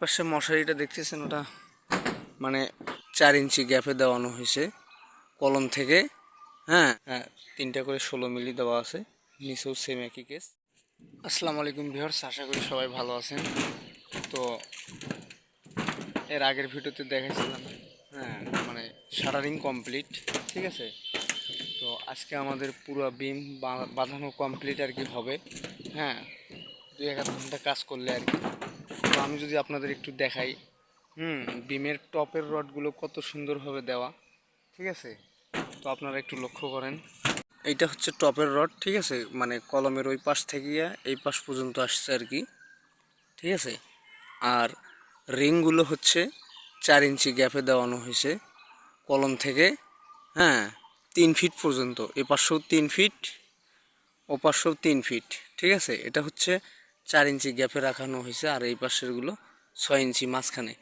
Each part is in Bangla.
পাশে মশারিটা দেখতেছেন ওটা মানে 4 ইঞ্চি গ্যাপে দেওয়ানো হয়েছে কলম থেকে। হ্যাঁ হ্যাঁ, 3টা করে 16 মিলি দেওয়া আছে, নিচেও সেম একই কেস। আসসালামু আলাইকুম ভিউয়ার্স, আশা করি সবাই ভালো আছেন। তো এর আগের ভিডিওতে দেখাইছিলাম হ্যাঁ মানে শাটারিং কমপ্লিট, ঠিক আছে। তো আজকে আমাদের পুরো বিম বাঁধানো কমপ্লিট আর কি হবে। হ্যাঁ, 2-1 ঘন্টা কাজ করলে আর কি। তো আমি যদি আপনাদের একটু দেখাই, বিমের টপের রডগুলো কত সুন্দরভাবে দেওয়া, ঠিক আছে। তো আপনারা একটু লক্ষ্য করেন, এইটা হচ্ছে টপের রড, ঠিক আছে, মানে কলমের ওই পাশ থেকে এই পাশ পর্যন্ত আসছে আর কি, ঠিক আছে। আর রিংগুলো হচ্ছে 4 ইঞ্চি গ্যাপে দেওয়ানো হয়েছে কলম থেকে। হ্যাঁ, 3 ফিট পর্যন্ত, এ পাশেও 3 ফিট, ও পাশেও 3 ফিট, ঠিক আছে। এটা হচ্ছে 4 ইঞ্চি গ্যাপে রাখানো হয়েছে, আর এই পাশেরগুলো 6 ইঞ্চি মাঝখানে,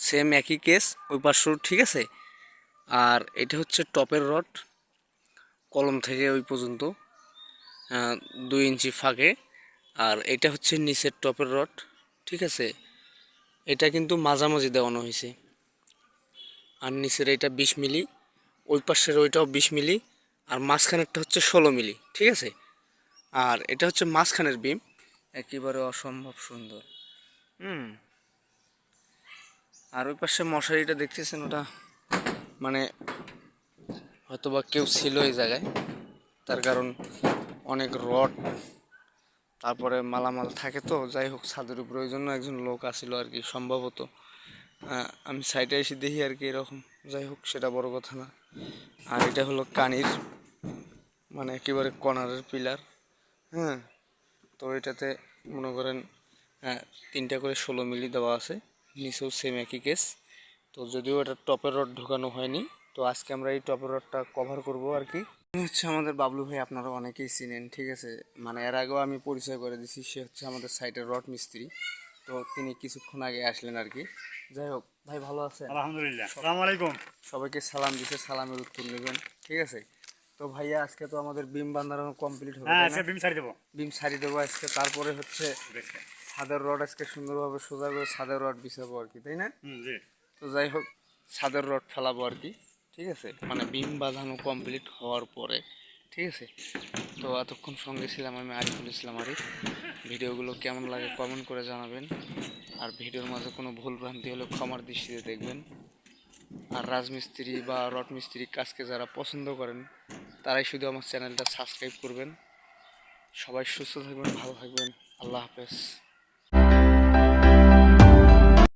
সেম একই কেস ওই পাশেও, ঠিক আছে। আর এটা হচ্ছে টপের রড, কলম থেকে ওই পর্যন্ত 2 ইঞ্চি ফাঁকে। আর এটা হচ্ছে নিচের টপের রড, ঠিক আছে। এটা কিন্তু মাঝামাঝি দেওয়ানো হয়েছে, আর নিচের এটা 20 মিলি, ওই পাশের ওইটাও 20 মিলি, আর মাঝখানেরটা হচ্ছে 16 মিলি, ঠিক আছে। আর এটা হচ্ছে মাঝখানের বিম, একেবারে অসম্ভব সুন্দর। আর ওই পাশে মশারিটা দেখতেছেন ওটা মানে হয়তোবা কেউ ছিল এই জায়গায়, তার কারণ অনেক রড তারপরে মালামাল থাকে, তো যাই হোক ছাদের উপরে ওই জন্য একজন লোক আসিল আর কি সম্ভবত। আমি সাইডে এসে দেখি আর কি এরকম, যাই হোক সেটা বড় কথা না। আর এটা হলো কানির মানে একেবারে কর্নারের পিলার। হ্যাঁ, তো এটাতে মনে করেন 3টা করে 16 মিলি দেওয়া আছে, নিচেও সেম একই কেস। তো যদিও এটা টপের রড ঢোকানো হয়নি, তো আজকে আমরা এই টপের রডটা কভার করব আর কি। হচ্ছে আমাদের বাবলু ভাই, আপনারা অনেকেই চিনেন, ঠিক আছে। মানে এর আগেও আমি পরিচয় করে দিছি, সে হচ্ছে আমাদের সাইটের রড মিস্ত্রি। তো তিনি কিছুক্ষণ আগে আসলেন আর কি। যাই হোক ভাই, ভালো আছেন? আলহামদুলিল্লাহ। আসসালামু আলাইকুম। সবাইকে সালাম দিছে, সালামের উত্তর নেবেন, ঠিক আছে। তো ভাইয়া আজকে তো আমাদের বিম বান্ধানো কমপ্লিট হবে, হ্যাঁ, তাই না? আজকে বিম সারি দেবো। বিম সারি দেবো আজকে, তারপরে হচ্ছে ছাদের রড আজকে সুন্দরভাবে সোজা করে ছাদের রড বিছাবো আর কি, তাই না? জি। তো যাই হোক, ছাদের রড ফেলাবো আর কি, ঠিক আছে, মানে বিম বাঁধানো কমপ্লিট হওয়ার পরে, ঠিক আছে। তো এতক্ষণ সঙ্গে ছিলাম আমি, আরিফুল ইসলাম আরিফ। ভিডিওগুলো কেমন লাগে কমেন্ট করে জানাবেন, আর ভিডিওর মাঝে কোনো ভুল ভ্রান্তি হলে ক্ষমার দৃষ্টিতে দেখবেন। আর রাজমিস্ত্রি বা রড মিস্ত্রি কাজকে যারা পছন্দ করেন, তারাই শুধু আমার চ্যানেলটা সাবস্ক্রাইব করবেন। সবাই সুস্থ থাকবেন, ভালো থাকবেন, আল্লাহ হাফেজ।